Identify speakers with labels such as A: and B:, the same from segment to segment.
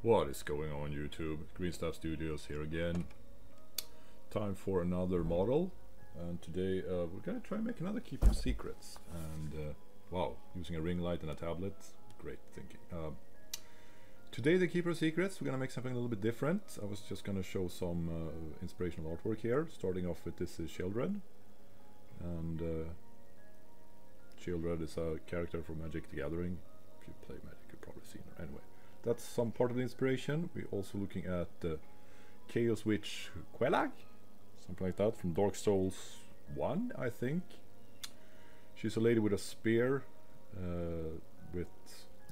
A: What is going on YouTube? Green Stuff Studios here again. Time for another model, and today we're gonna try and make another Keeper of Secrets. And wow, using a ring light and a tablet, great thinking. Today the Keeper of Secrets, we're gonna make something a little bit different. I was just gonna show some inspirational artwork here, starting off with this is Shieldred. And Shieldred is a character from Magic the Gathering. If you play Magic, you've probably seen her. Anyway, that's some part of the inspiration. We're also looking at Chaos Witch Quelag, something like that, from Dark Souls 1, I think. She's a lady with a spear, with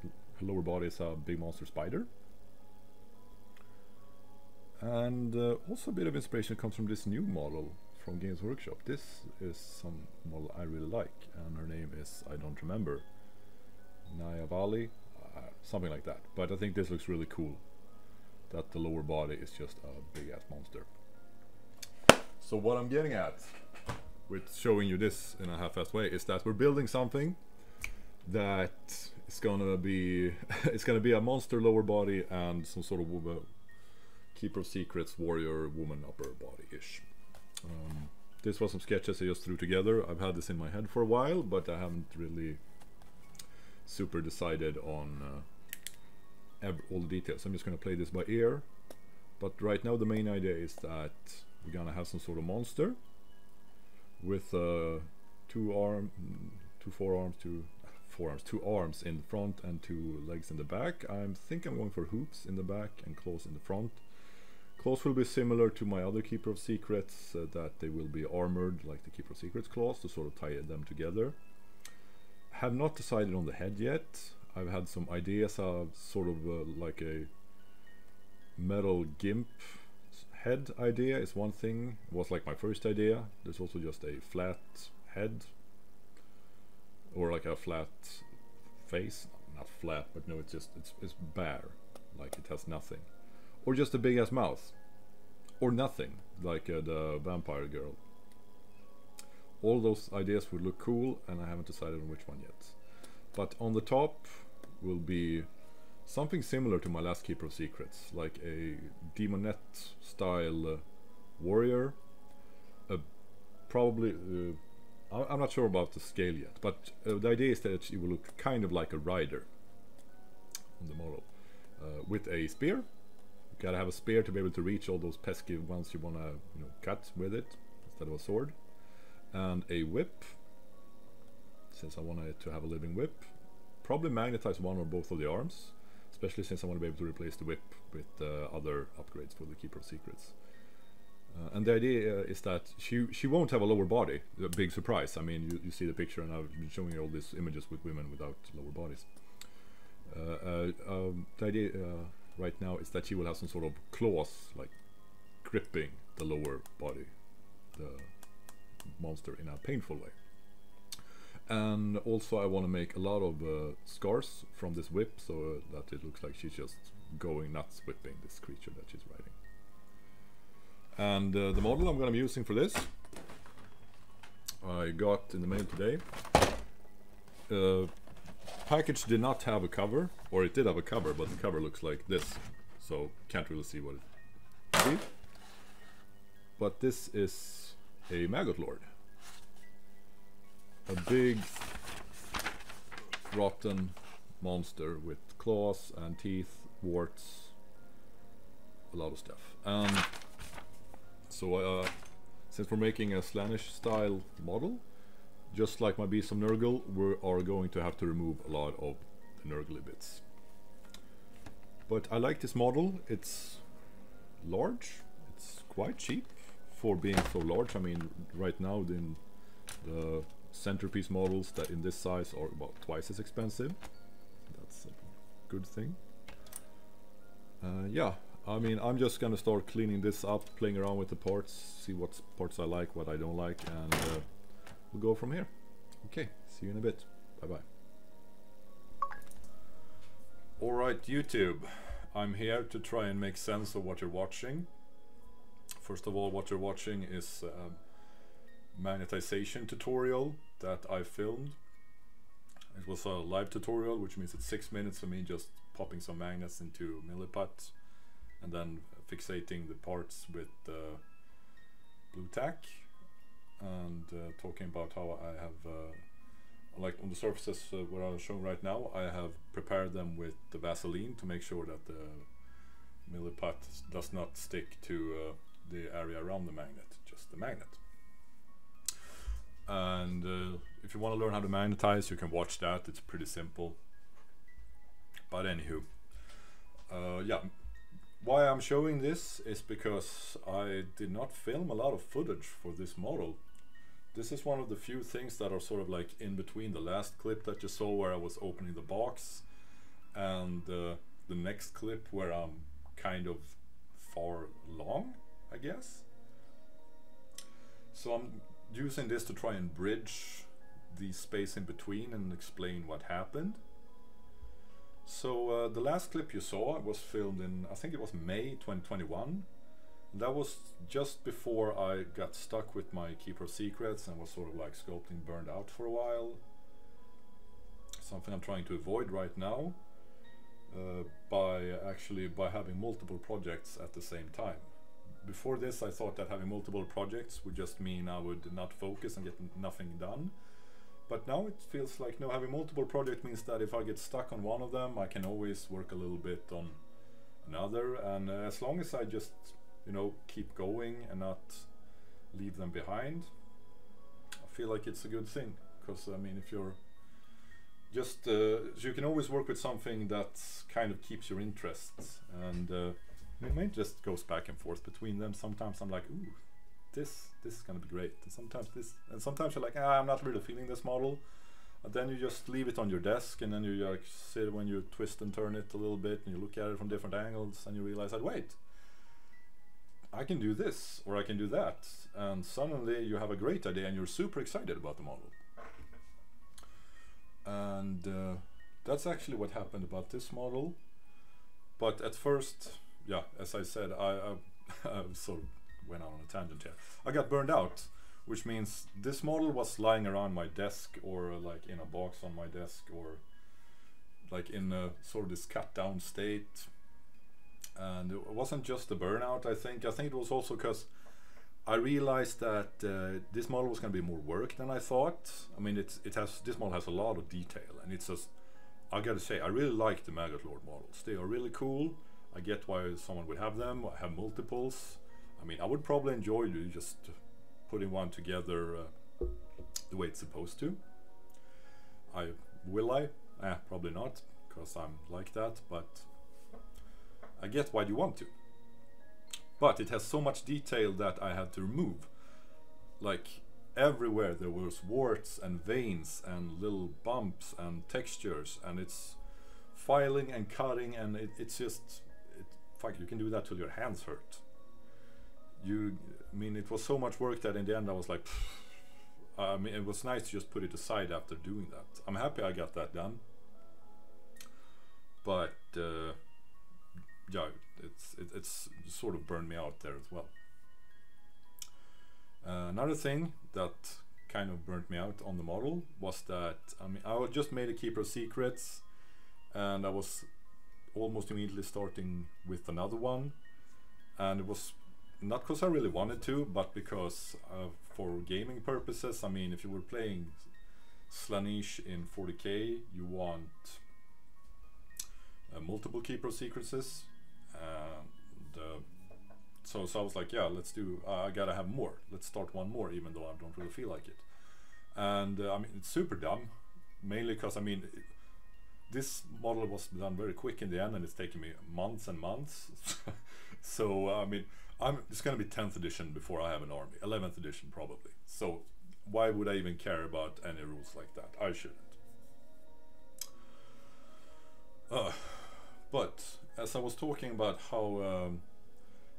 A: her lower body is a big monster spider. And also a bit of inspiration comes from this new model from Games Workshop. This is some model I really like, and her name is, I don't remember, Nayavali, something like that. But I think this looks really cool, that the lower body is just a big ass monster. So what I'm getting at with showing you this in a half-assed way is that we're building something that is gonna be it's gonna be a monster lower body and some sort of Keeper of Secrets warrior woman upper body-ish. This was some sketches I just threw together. I've had this in my head for a while, but I haven't really super decided on all the details. I'm just gonna play this by ear, but right now the main idea is that we're gonna have some sort of monster with two arms in the front and two legs in the back. I think I'm going for hoops in the back and claws in the front. Claws will be similar to my other Keeper of Secrets, that they will be armored like the Keeper of Secrets claws to sort of tie them together. Have not decided on the head yet. I've had some ideas of sort of like a metal gimp head idea is one thing. It was like my first idea. There's also just a flat head, or like a flat face. Not flat, but no, it's just it's bare, like it has nothing. Or just a big ass mouth, or nothing, like the vampire girl. All those ideas would look cool, and I haven't decided on which one yet. But on the top will be something similar to my last Keeper of Secrets, like a demonette style warrior. Probably, I'm not sure about the scale yet, but the idea is that she will look kind of like a rider on the model, with a spear. You gotta have a spear to be able to reach all those pesky ones you wanna, cut with it instead of a sword. And a whip, since I wanted to have a living whip. Probably magnetize one or both of the arms, especially since I want to be able to replace the whip with other upgrades for the Keeper of Secrets. And the idea is that she won't have a lower body. A big surprise. I mean, you see the picture, and I've been showing you all these images with women without lower bodies. The idea right now is that she will have some sort of claws, like gripping the lower body, the monster, in a painful way. And also I want to make a lot of scars from this whip, so that it looks like she's just going nuts whipping this creature that she's riding. And the model I'm going to be using for this I got in the mail today. Package did not have a cover, or it did have a cover, but the cover looks like this, so can't really see what it is. But this is a Maggot Lord. A big rotten monster with claws and teeth, warts, a lot of stuff. And so since we're making a Slaanesh style model, just like my Beast of Nurgle, we are going to have to remove a lot of the Nurgly bits. But I like this model. It's large, it's quite cheap for being so large. I mean, right now the centerpiece models that in this size are about twice as expensive. That's a good thing. Yeah, I mean, I'm just gonna start cleaning this up, playing around with the parts, see what parts I like, what I don't like, and we'll go from here. Okay, see you in a bit. Bye bye. Alright YouTube, I'm here to try and make sense of what you're watching. First of all, what you're watching is Magnetization tutorial that I filmed. It was a live tutorial, which means it's 6 minutes of me just popping some magnets into milliput and then fixating the parts with blue tack, and talking about how I have like on the surfaces where I'm showing right now, I have prepared them with the Vaseline to make sure that the milliput does not stick to the area around the magnet, just the magnet. And if you want to learn how to magnetize, you can watch that. It's pretty simple. But anywho, yeah, why I'm showing this is because I did not film a lot of footage for this model. This is one of the few things that are sort of like in between the last clip that you saw where I was opening the box and the next clip where I'm kind of far along, I guess. So I'm using this to try and bridge the space in between and explain what happened. So the last clip you saw was filmed in, I think it was May 2021. That was just before I got stuck with my Keeper of Secrets and was sort of like sculpting burned out for a while. Something I'm trying to avoid right now by having multiple projects at the same time. Before this I thought that having multiple projects would just mean I would not focus and get nothing done. But now it feels like no, having multiple projects means that if I get stuck on one of them, I can always work a little bit on another, and as long as I just, you know, keep going and not leave them behind, I feel like it's a good thing. Because I mean, if you're just you can always work with something that kind of keeps your interests, and it may just goes back and forth between them. Sometimes I'm like, ooh, this is gonna be great, and sometimes you're like, I'm not really feeling this model, and then you just leave it on your desk, and then you like sit when you twist and turn it a little bit and you look at it from different angles and you realize that, wait, I can do this or I can do that, and suddenly you have a great idea and you're super excited about the model. And that's actually what happened about this model. But at first, yeah, as I said, I sort of went out on a tangent here. I got burned out, which means this model was lying around my desk, or like in a box on my desk, or like in a sort of this cut down state. And it wasn't just the burnout, I think it was also because I realized that this model was going to be more work than I thought. I mean, this model has a lot of detail, and it's just, I gotta say, I really like the Maggot Lord models. They are really cool. I get why someone would have them. I have multiples. I mean, I would probably enjoy just putting one together the way it's supposed to. Will I? Probably not, because I'm like that, but I get why you want to. But it has so much detail that I had to remove. Like, everywhere there was warts and veins and little bumps and textures, and it's filing and cutting, and it's just, fuck, you can do that till your hands hurt. I mean, it was so much work that in the end I was like, I mean, it was nice to just put it aside after doing that. I'm happy I got that done. But yeah, it's sort of burned me out there as well. Another thing that kind of burnt me out on the model was that, I mean, I just made a Keeper of Secrets, and I was almost immediately starting with another one, and it was not because I really wanted to, but because for gaming purposes. I mean, if you were playing Slaanesh in 40k, you want multiple Keeper of Secrets, and so I was like, yeah, let's do, I gotta have more, let's start one more, even though I don't really feel like it. And I mean, it's super dumb, mainly because, I mean, this model was done very quick in the end, and it's taken me months and months. So I mean, it's gonna be 10th edition before I have an army, 11th edition probably. So why would I even care about any rules like that? I shouldn't. But as I was talking about how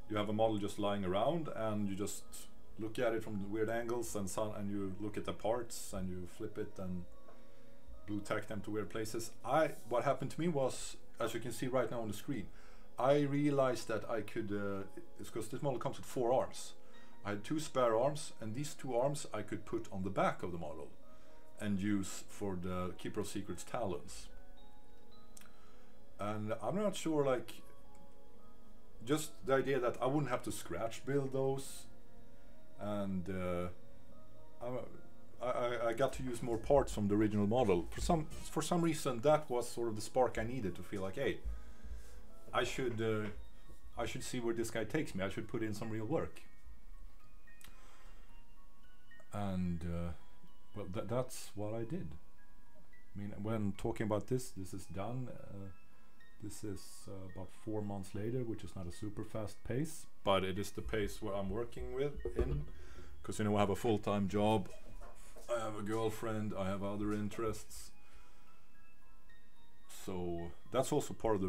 A: you have a model just lying around, and you just look at it from the weird angles, and you look at the parts and you flip it and blue tack them to weird places. What happened to me was, as you can see right now on the screen, I realized that I could, it's because this model comes with 4 arms. I had 2 spare arms, and these 2 arms I could put on the back of the model and use for the Keeper of Secrets talons. And I'm not sure, like, just the idea that I wouldn't have to scratch build those, and I got to use more parts from the original model. For some reason, that was sort of the spark I needed to feel like, hey, I should see where this guy takes me. I should put in some real work. And well, that's what I did. I mean, when talking about this is done. This is about 4 months later, which is not a super fast pace, but it is the pace where I'm working in, because, you know, I have a full-time job, I have a girlfriend, I have other interests. So that's also part of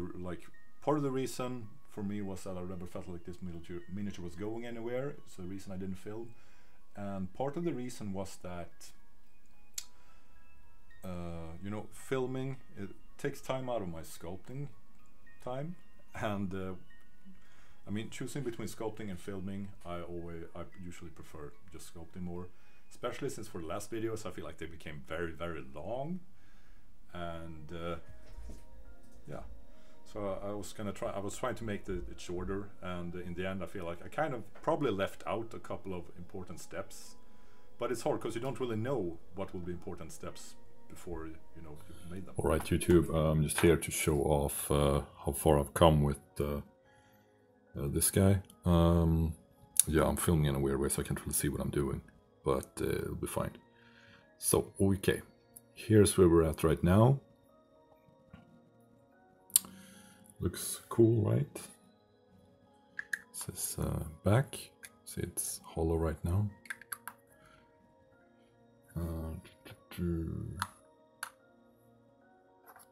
A: the reason for me was that I never felt like this miniature was going anywhere. It's the reason I didn't film. And part of the reason was that you know, filming, it takes time out of my sculpting time, and I mean, choosing between sculpting and filming, I usually prefer just sculpting more, especially since for the last videos I feel like they became very, very long, and yeah, so I was trying to make it shorter, and in the end I feel like I kind of probably left out a couple of important steps, but it's hard because you don't really know what will be important steps before, you know, you've made them. Alright, YouTube, I'm just here to show off how far I've come with this guy. Yeah, I'm filming in a weird way, so I can't really see what I'm doing, but it'll be fine. So, okay, here's where we're at right now. Looks cool, right? This is back. See, it's hollow right now.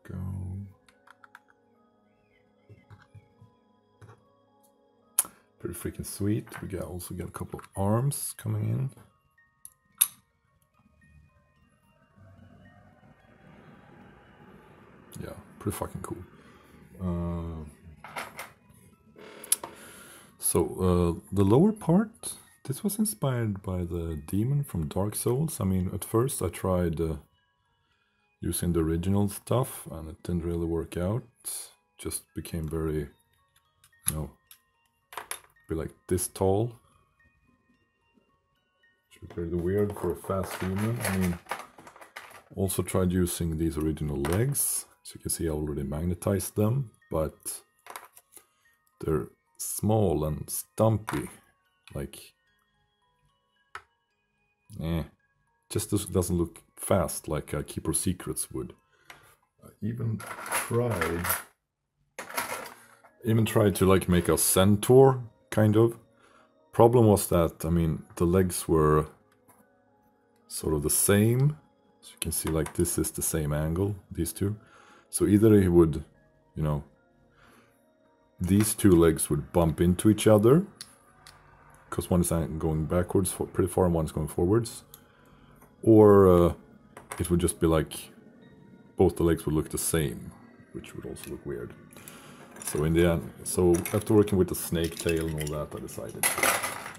A: Go. Pretty freaking sweet. We also got a couple of arms coming in. Yeah, pretty fucking cool. So the lower part, this was inspired by the demon from Dark Souls. I mean, at first I tried using the original stuff, and it didn't really work out. Just became very, you know, be like this tall. Which is really weird for a fast demon. I mean, also tried using these original legs. As you can see, I already magnetized them, but they're small and stumpy. Like, just doesn't look fast like Keeper Secrets would. I even tried to like make a centaur, kind of. Problem was that, I mean, the legs were sort of the same. So you can see, like, this is the same angle, these two. So either he would, you know, these two legs would bump into each other, because one is going backwards pretty far and one's going forwards, or it would just be like both the legs would look the same, which would also look weird. So in the end, so after working with the snake tail and all that, I decided to,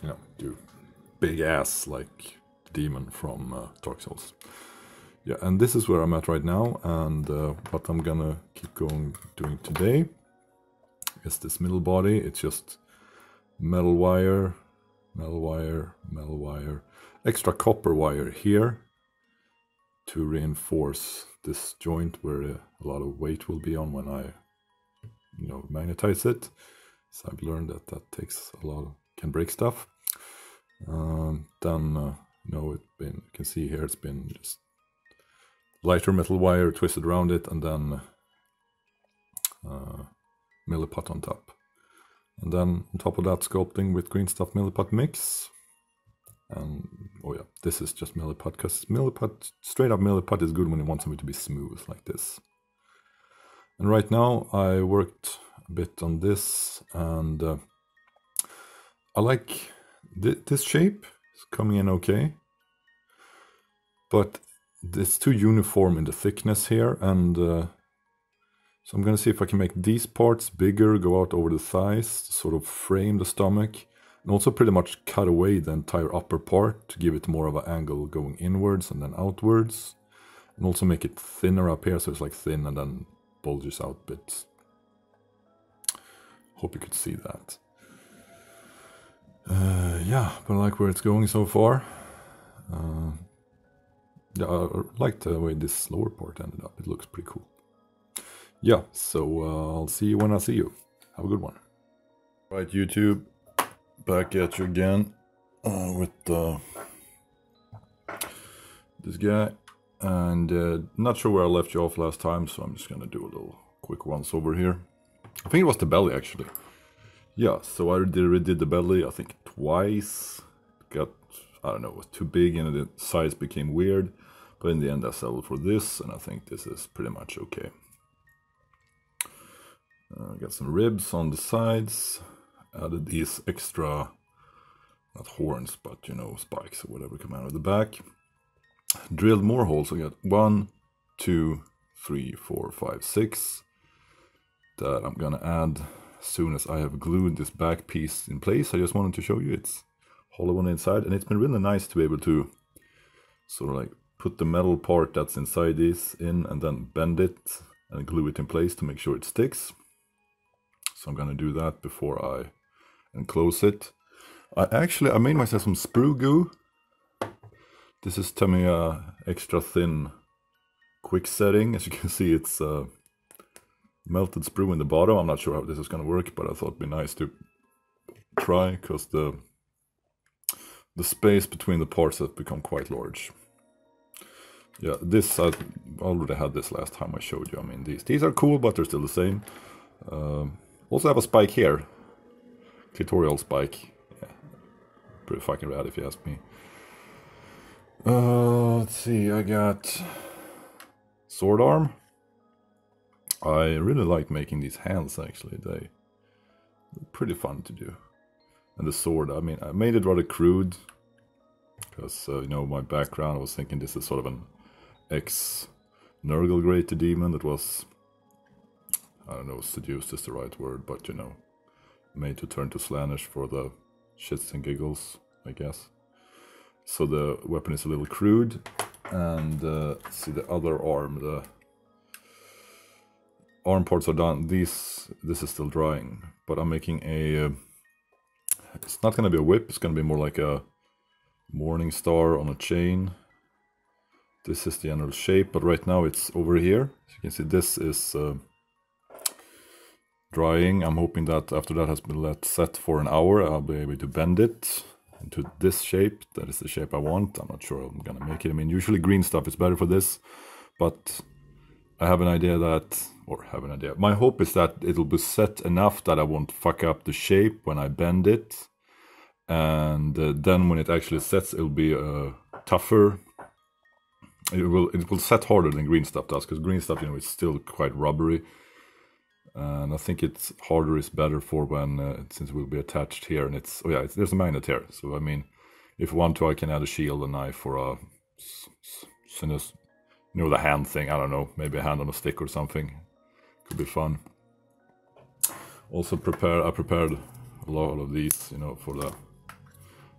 A: you know, do big ass like the demon from Dark Souls. Yeah, and this is where I'm at right now, and what I'm gonna keep doing today is this middle body. It's just metal wire, metal wire, metal wire, extra copper wire here to reinforce this joint where a lot of weight will be on when I, you know, magnetize it. So I've learned that that takes a lot of, can break stuff. Then you know, you can see here it's been just lighter metal wire twisted around it, and then milliput on top. And then on top of that, sculpting with green stuff milliput mix. And oh yeah, this is just milliput, because milliput, straight up milliput is good when you want something to be smooth like this. And right now I worked a bit on this, and I like this shape. It's coming in okay, but it's too uniform in the thickness here, and so I'm gonna see if I can make these parts bigger, go out over the thighs to sort of frame the stomach, and also pretty much cut away the entire upper part to give it more of an angle going inwards and then outwards, and also make it thinner up here so it's like thin and then bulges out a bit Hope you could see that. Yeah, but I like where it's going so far. Yeah, I like the way this lower part ended up. It looks pretty cool. Yeah, so I'll see you when I see you. Have a good one. Right, YouTube, back at you again with this guy. And not sure where I left you off last time, so I'm just gonna do a little quick once over here. I think it was the belly, actually. Yeah, so I redid the belly, I think twice. Got, I don't know, it was too big and the size became weird. But in the end I settled for this, and I think this is pretty much okay. Got some ribs on the sides. Added these extra, not horns, but you know, spikes or whatever come out of the back. Drilled more holes. I got 1, 2, 3, 4, 5, 6. That I'm gonna add as soon as I have glued this back piece in place. I just wanted to show you it's hollow on the inside, and it's been really nice to be able to sort of like put the metal part that's inside this in and then bend it and glue it in place to make sure it sticks. So I'm gonna do that before I enclose it. I made myself some sprue goo. This is Tamiya extra thin quick setting. As you can see, it's melted sprue in the bottom. I'm not sure how this is gonna work, but I thought it'd be nice to try because the space between the parts has become quite large. Yeah, this I already had this last time I showed you. I mean, these are cool, but they're still the same. Also have a spike here, clitoral spike. Yeah, pretty fucking rad if you ask me. Let's see, I got sword arm. I really like making these hands, actually. They're pretty fun to do. And the sword, I mean, I made it rather crude. Because, you know, my background, I was thinking this is sort of an ex-Nurgle demon that was, I don't know, seduced is the right word, but, you know, made to turn to Slaanesh for the shits and giggles, I guess. So the weapon is a little crude, and see the other arm, the arm parts are done. This is still drying, but I'm making a, it's not going to be a whip, it's going to be more like a morning star on a chain. This is the general shape, but right now it's over here. As you can see, this is drying. I'm hoping that after that has been let set for an hour, I'll be able to bend it into this shape. That is the shape I want. I'm not sure I'm gonna make it. I mean, usually green stuff is better for this, but I have an idea that, my hope is that it'll be set enough that I won't fuck up the shape when I bend it. And then when it actually sets, it'll be tougher. It will set harder than green stuff does, because green stuff, you know, it's still quite rubbery. And I think it's harder is better for when, since it will be attached here, and it's, oh yeah, there's a magnet here. So I mean, if I want to, I can add a shield, a knife, or a, you know, the hand thing, I don't know, maybe a hand on a stick or something. Could be fun. Also I prepared a lot of these, you know, for the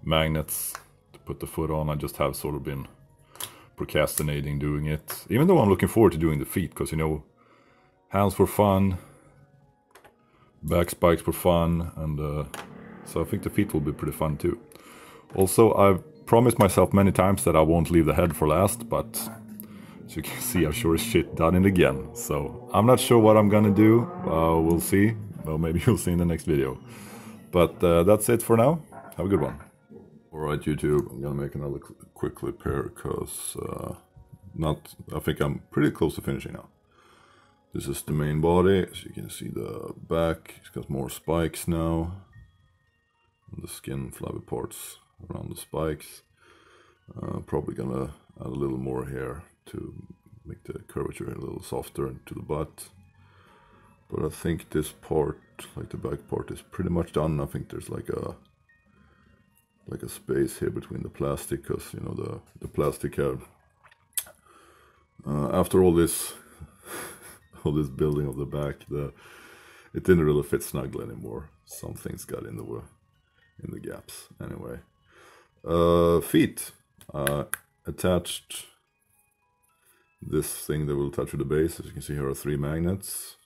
A: magnets to put the foot on. I just have sort of been procrastinating doing it, even though I'm looking forward to doing the feet, because, you know, hands for fun, back spikes for fun, and so I think the feet will be pretty fun too. Also, I've promised myself many times that I won't leave the head for last, but as you can see, I'm sure as shit done it again. So I'm not sure what I'm gonna do. We'll see. Well, maybe you'll see in the next video. But that's it for now. Have a good one. Alright, YouTube, I'm gonna make another quick clip here, because I think I'm pretty close to finishing now. This is the main body, as you can see the back, it's got more spikes now. And the skin flabby parts around the spikes. Probably gonna add a little more here to make the curvature a little softer to the butt. But I think this part, like the back part, is pretty much done. I think there's like a space here between the plastic, because, you know, the plastic here, after all this building of the back, it didn't really fit snugly anymore. Some things got in the gaps. Anyway, feet, attached this thing that will touch with the base. As you can see, here are 3 magnets.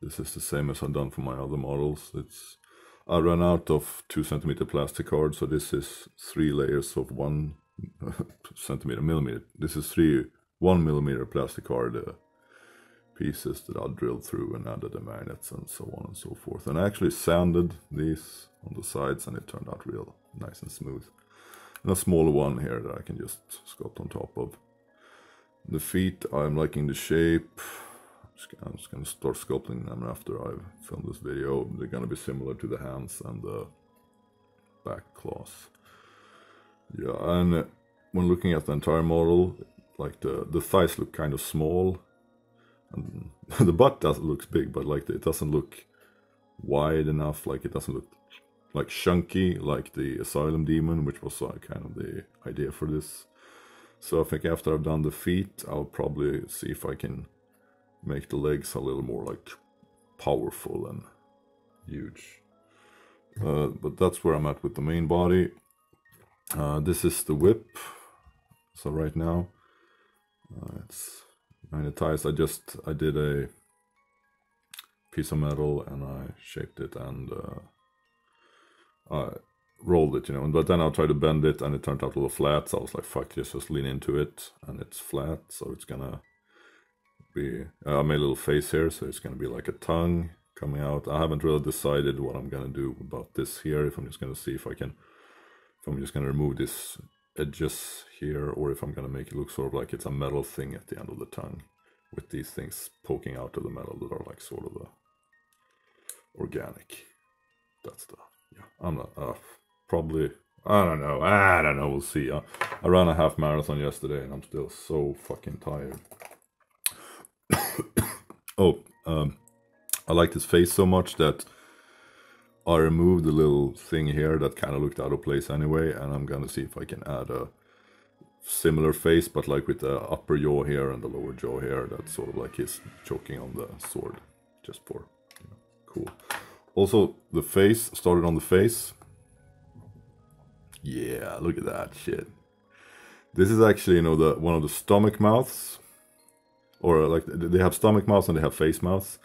A: This is the same as I've done for my other models. I ran out of 2 centimeter plastic card, so this is 3 layers of 1 millimeter. This is 3 1 millimeter plastic card pieces that I drilled through and added the magnets and so on and so forth. And I actually sanded these on the sides, and it turned out real nice and smooth. And a smaller one here that I can just sculpt on top of. The feet, I'm liking the shape. I'm just going to start sculpting them after I've filmed this video. They're going to be similar to the hands and the back claws. Yeah, and when looking at the entire model, like the thighs look kind of small. And the butt looks big, but like it doesn't look wide enough. Like it doesn't look like chunky like the Asylum Demon, which was kind of the idea for this. So I think after I've done the feet, I'll probably see if I can make the legs a little more like powerful and huge. But that's where I'm at with the main body. This is the whip. So right now it's magnetized. I did a piece of metal and I shaped it and I rolled it, you know, but then I'll try to bend it and it turned out a little flat, so I was like, fuck, just lean into it, and it's flat, so it's gonna be, I made a little face here, so it's gonna be like a tongue coming out. I haven't really decided what I'm gonna do about this here, if I'm just gonna see if I'm just gonna remove this edges here, or if I'm gonna make it look sort of like it's a metal thing at the end of the tongue, with these things poking out of the metal that are like sort of organic. That's the, yeah, I'm not, probably, I don't know, we'll see. I ran a half marathon yesterday and I'm still so fucking tired. Oh, I like this face so much that I removed the little thing here that kind of looked out of place anyway, and I'm gonna see if I can add a similar face, but like with the upper jaw here and the lower jaw here, that's sort of like he's choking on the sword, just for, you know, cool. Also, the face, started on the face. Yeah, look at that shit. This is actually, you know, one of the stomach mouths. Or like, they have stomach mouths and they have face mouths.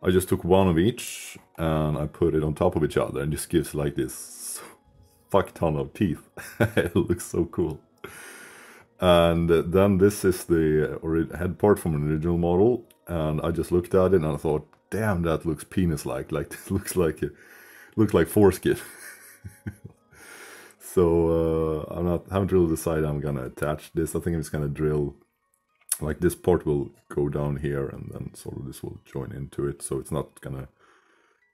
A: I just took one of each and I put it on top of each other, and just gives like this fuck ton of teeth. It looks so cool. And then this is the head part from an original model, and I just looked at it and I thought, damn, that looks penis-like. Like this looks like foreskin. So haven't really decided I'm gonna attach this. I think I'm just gonna drill, like this part will go down here and then sort of this will join into it. So it's not gonna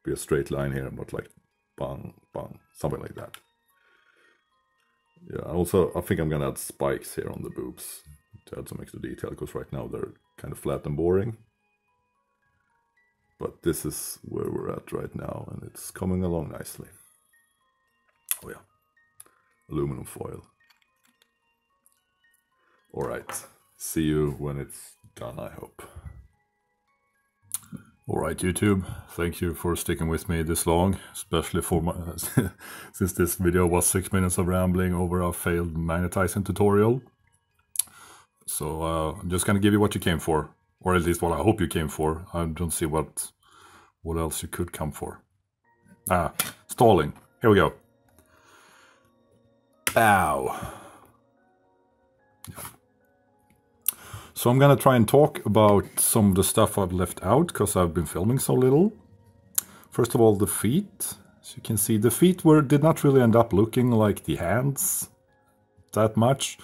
A: be a straight line here, but like bang, bang, something like that. Yeah, also I think I'm gonna add spikes here on the boobs to add some extra detail, because right now they're kind of flat and boring. But this is where we're at right now, and it's coming along nicely. Oh yeah, aluminum foil. All right, see you when it's done, I hope. All right, YouTube, thank you for sticking with me this long, especially for my, since this video was 6 minutes of rambling over a failed magnetizing tutorial. So I'm just gonna give you what you came for, or at least what I hope you came for. I don't see what else you could come for. Stalling. Here we go. Ow. Yeah. So I'm gonna try and talk about some of the stuff I've left out, because I've been filming so little. First of all, the feet. As you can see, the feet did not really end up looking like the hands that much.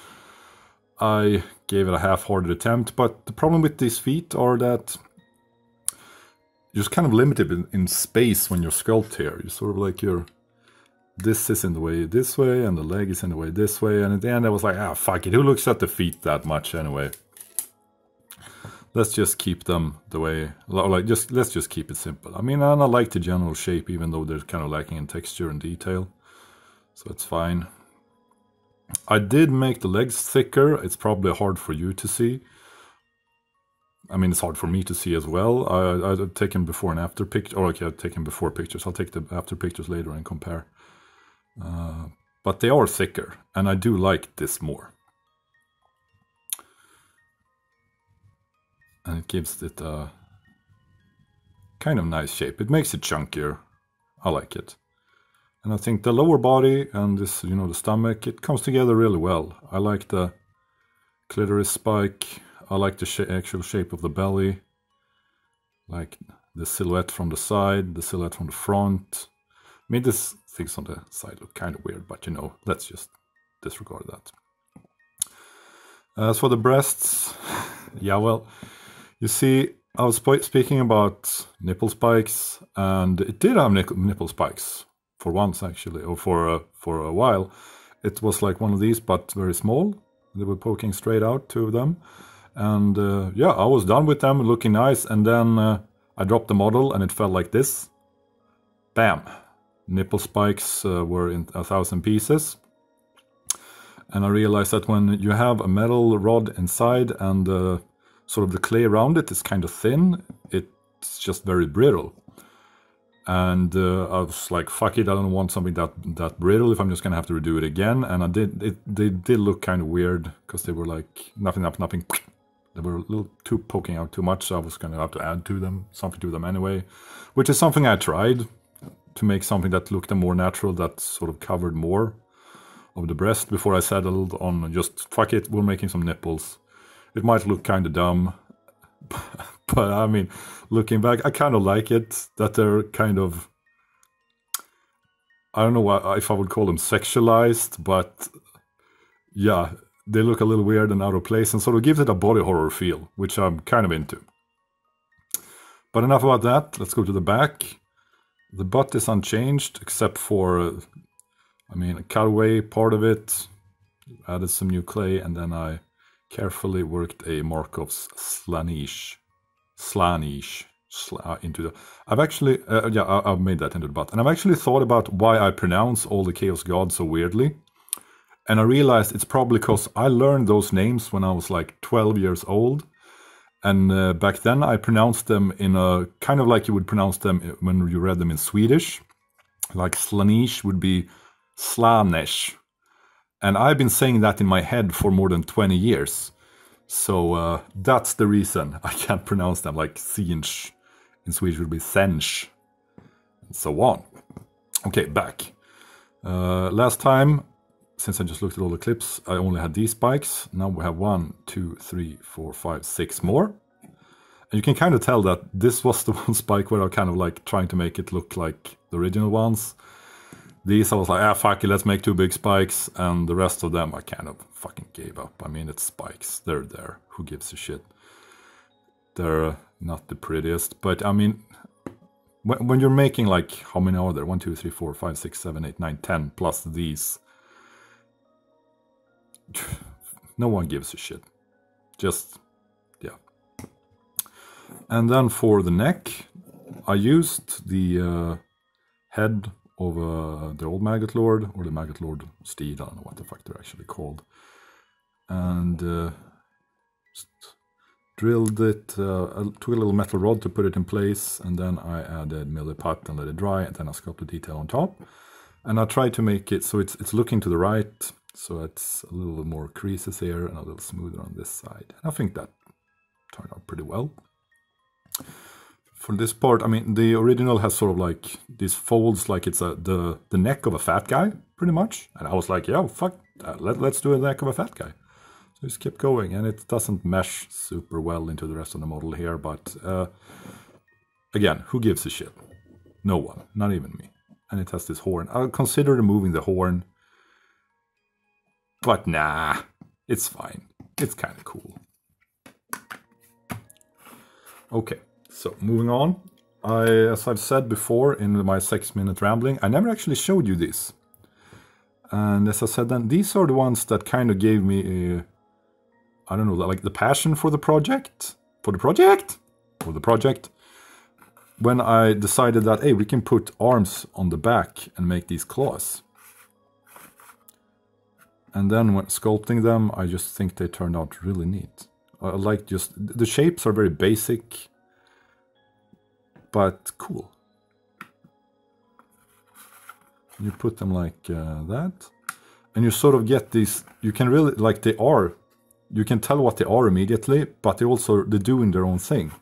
A: I gave it a half-hearted attempt, but the problem with these feet are that you're just kind of limited in space when you're sculpt here. You're sort of like this is in the way this way, and the leg is in the way this way, and at the end I was like, fuck it, who looks at the feet that much anyway? Let's just keep them the way, like, let's just keep it simple. I mean, and I like the general shape, even though they're kind of lacking in texture and detail, so it's fine. I did make the legs thicker. It's probably hard for you to see. I mean, it's hard for me to see as well. I've taken before and after pictures, or okay, I've taken before pictures. I'll take the after pictures later and compare. But they are thicker, and I do like this more. And it gives it a kind of nice shape. It makes it chunkier. I like it. And I think the lower body and this, you know, the stomach, it comes together really well. I like the clitoris spike. I like the actual shape of the belly. Like the silhouette from the side, the silhouette from the front. I mean, these things on the side look kind of weird, but you know, let's just disregard that. As for the breasts, yeah, well, you see, I was speaking about nipple spikes, and it did have nipple spikes for once, actually, or for a while. It was like one of these, but very small. They were poking straight out, two of them. And yeah, I was done with them, looking nice, and then I dropped the model, and it felt like this. Bam! Nipple spikes were in 1,000 pieces. And I realized that when you have a metal rod inside and sort of the clay around it is kind of thin, it's just very brittle. And I was like, fuck it, I don't want something that brittle if I'm just gonna have to redo it again. And they did look kind of weird, because they were like, nothing. They were a little too poking out too much, so I was gonna have to add to them, something to them anyway. Which is something I tried, to make something that looked more natural, that sort of covered more of the breast, before I settled on just, fuck it, we're making some nipples. It might look kind of dumb, but I mean, looking back, I kind of like it, that they're kind of, I don't know if I would call them sexualized, but yeah, they look a little weird and out of place, and sort of gives it a body horror feel, which I'm kind of into. But enough about that, let's go to the back. The butt is unchanged, except for, I mean, a cutaway part of it, added some new clay, and then I carefully worked a Markov's slanish into the... I've actually, yeah, I've made that into the butt. And I've actually thought about why I pronounce all the Chaos Gods so weirdly. And I realized it's probably because I learned those names when I was like 12 years old. And back then I pronounced them in a, kind of like you would pronounce them when you read them in Swedish. Like slanish would be Slanesh. And I've been saying that in my head for more than 20 years. So that's the reason I can't pronounce them. Like Sinch in Swedish would be Sench. And so on. Okay, back. Last time, since I just looked at all the clips, I only had these spikes. Now we have 1, 2, 3, 4, 5, 6 more. And you can kind of tell that this was the one spike where I kind of like trying to make it look like the original ones. These I was like, fuck it, let's make 2 big spikes. And the rest of them I kind of fucking gave up. I mean, it's spikes. They're there. Who gives a shit? They're not the prettiest. But I mean, when you're making like, how many are there? 1, 2, 3, 4, 5, 6, 7, 8, 9, 10 plus these. No one gives a shit. Just, yeah. And then for the neck, I used the head of the old Maggot Lord, or the Maggot Lord steed, I don't know what the fuck they're actually called. And just drilled it, took a little metal rod to put it in place, and then I added milliput and let it dry, and then I sculpted the detail on top. And I tried to make it so it's looking to the right, so it's a little more creases here and a little smoother on this side. And I think that turned out pretty well. For this part, I mean, the original has sort of like these folds, like it's the neck of a fat guy, pretty much. And I was like, yeah, fuck that. Let's do a neck of a fat guy. So just kept going, and it doesn't mesh super well into the rest of the model here. But again, who gives a shit? No one, not even me. And it has this horn. I'll consider removing the horn. But nah, it's fine. It's kind of cool. Okay. So, moving on, as I've said before in my 6-minute rambling, I never actually showed you this. And as I said then, these are the ones that kind of gave me, I don't know, like the passion for the project. When I decided that, hey, we can put arms on the back and make these claws. And then when sculpting them, I just think they turned out really neat. I like just, the shapes are very basic, but cool. You put them like that, and you sort of get these, you can really, like they are, you can tell what they are immediately, but they're doing their own thing,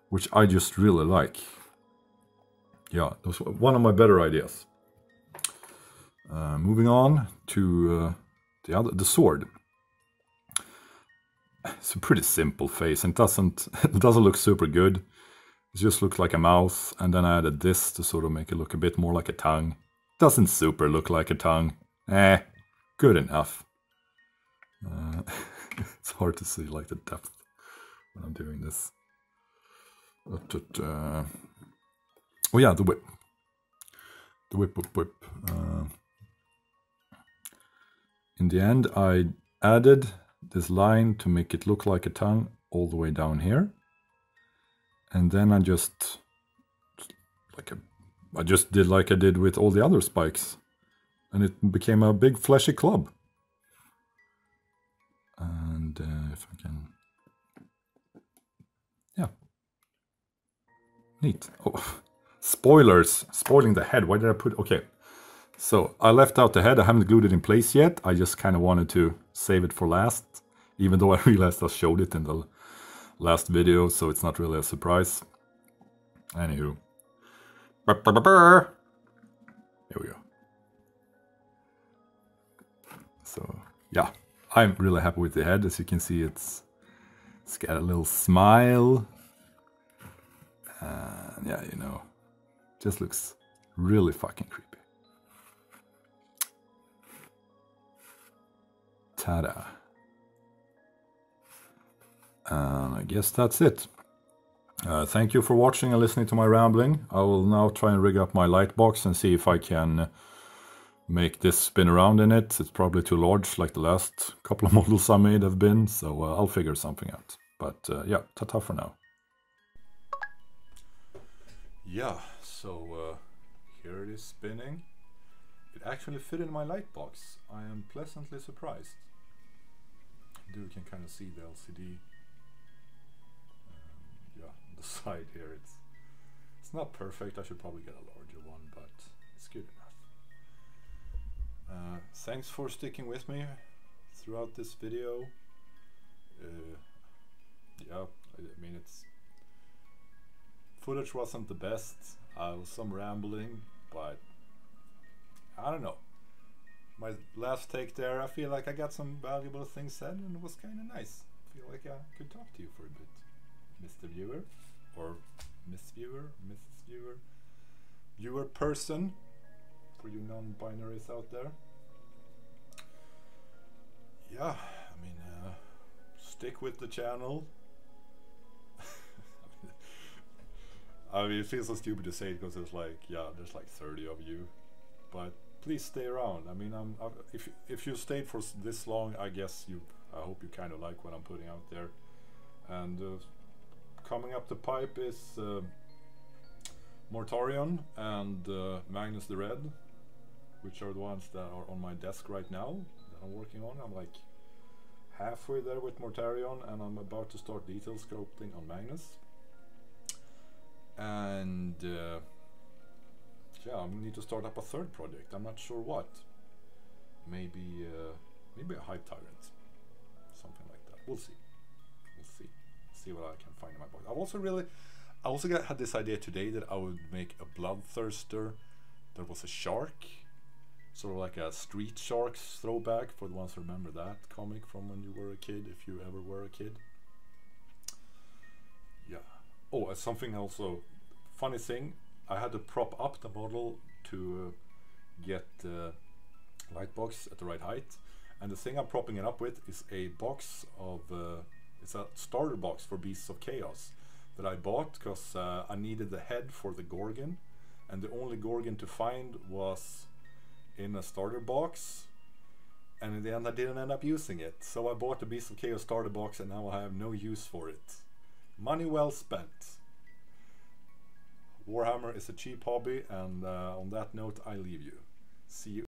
A: which I just really like. yeah, that was one of my better ideas. Moving on to the sword. It's a pretty simple face, and it doesn't look super good. It just looks like a mouth, and then I added this to sort of make it look a bit more like a tongue. Doesn't super look like a tongue. Good enough. It's hard to see like the depth when I'm doing this. Oh yeah, the whip. The whip. In the end, I added this line to make it look like a tongue all the way down here. And then I just did like I did with all the other spikes. And it became a big fleshy club. And if I can... Yeah. Neat. Oh, spoilers. Spoiling the head. Why did I put... Okay. So I left out the head. I haven't glued it in place yet. I just kind of wanted to save it for last. Even though I realized I showed it in the last video, so it's not really a surprise. Anywho. Here we go. So, yeah. I'm really happy with the head. As you can see, it's got a little smile. Yeah, you know, just looks really fucking creepy. Ta-da. I guess that's it. Thank you for watching and listening to my rambling. I will now try and rig up my light box and see if I can make this spin around in it. It's probably too large, like the last couple of models I made have been, so I'll figure something out. But yeah, ta-ta for now. Yeah, so here it is spinning. It actually fit in my light box. I am pleasantly surprised. You can kind of see the LCD. Yeah, on the side here, it's not perfect. I should probably get a larger one, but it's good enough. Thanks for sticking with me throughout this video. Yeah, I mean, footage wasn't the best. Was some rambling, but I don't know. My last take there, I feel like I got some valuable things said, and it was kind of nice. I feel like I could talk to you for a bit, Mr. Viewer, or Miss Viewer, Mrs. Viewer, viewer person, for you non-binaries out there. Yeah, I mean, stick with the channel. I mean, it feels so stupid to say it because there's like, yeah, there's like 30 of you, but please stay around. I mean, if you stayed for this long, I hope you kind of like what I'm putting out there. And coming up the pipe is Mortarion and Magnus the Red, which are the ones that are on my desk right now that I'm working on. I'm like halfway there with Mortarion, and I'm about to start detail sculpting on Magnus. And yeah, I need to start up a third project. I'm not sure what. Maybe a Hive Tyrant, something like that. We'll see. See what I can find in my box. I also had this idea today that I would make a Bloodthirster that was a shark, sort of like a Street Sharks throwback for the ones who remember that comic from when you were a kid, if you ever were a kid. Yeah. Oh, something also, funny thing, I had to prop up the model to get the light box at the right height, and the thing I'm propping it up with is a box of, it's a starter box for Beasts of Chaos that I bought because I needed the head for the Gorgon, and the only Gorgon to find was in a starter box, and in the end I didn't end up using it, so I bought the Beasts of Chaos starter box, and now I have no use for it. Money well spent. Warhammer is a cheap hobby, and on that note I leave you. See you.